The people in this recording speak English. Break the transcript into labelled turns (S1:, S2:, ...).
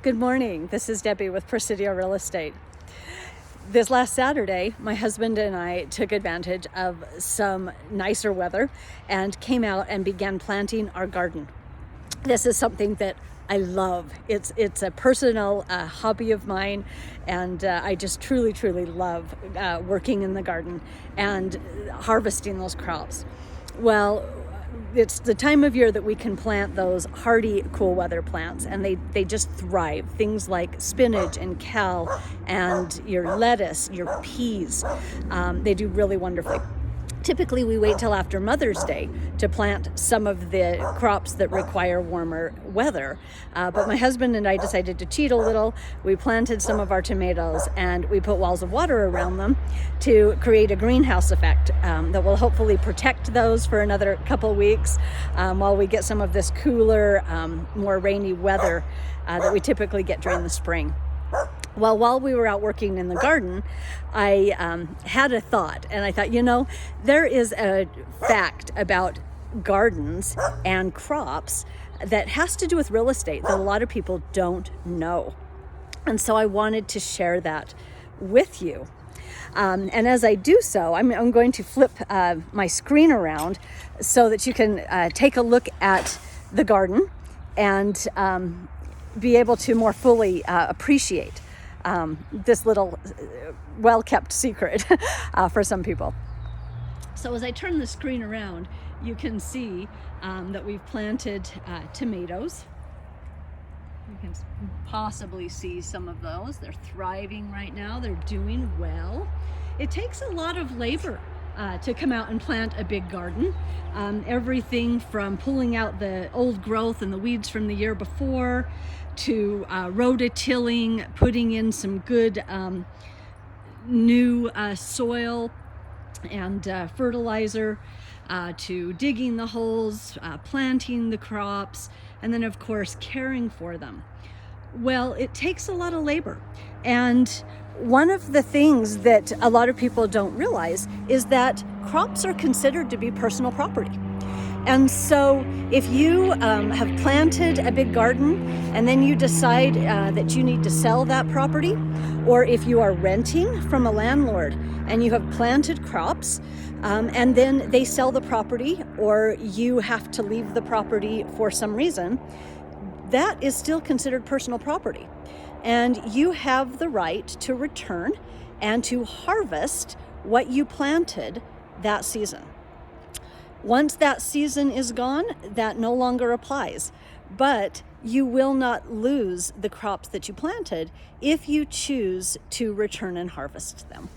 S1: Good morning. This is Debbie with Presidio Real Estate. This last Saturday, my husband and I took advantage of some nicer weather and came out and began planting our garden. This is something that I love. It's a personal hobby of mine, and I just truly love working in the garden and harvesting those crops. Well, it's the time of year that we can plant those hardy cool weather plants, and they just thrive. Things like spinach and kale and your lettuce, your peas, they do really wonderfully. Typically, we wait till after Mother's Day to plant some of the crops that require warmer weather. But my husband and I decided to cheat a little. We planted some of our tomatoes and we put walls of water around them to create a greenhouse effect that will hopefully protect those for another couple weeks while we get some of this cooler, more rainy weather that we typically get during the spring. Well, while we were out working in the garden, I had a thought, and I thought, there is a fact about gardens and crops that has to do with real estate that a lot of people don't know. And so I wanted to share that with you. And as I do so, I'm going to flip my screen around so that you can take a look at the garden and be able to more fully appreciate this little well-kept secret for some people. So as I turn the screen around, you can see that we've planted tomatoes. You can possibly see some of those. They're thriving right now. They're doing well. It takes a lot of labor to come out and plant a big garden. Everything from pulling out the old growth and the weeds from the year before to rototilling, putting in some good new soil and fertilizer, to digging the holes, planting the crops, and then of course caring for them. Well, it takes a lot of labor. And one of the things that a lot of people don't realize is that crops are considered to be personal property. And so if you have planted a big garden and then you decide that you need to sell that property, or if you are renting from a landlord and you have planted crops and then they sell the property, or you have to leave the property for some reason, that is still considered personal property. And you have the right to return and to harvest what you planted that season. Once that season is gone, that no longer applies, but you will not lose the crops that you planted if you choose to return and harvest them.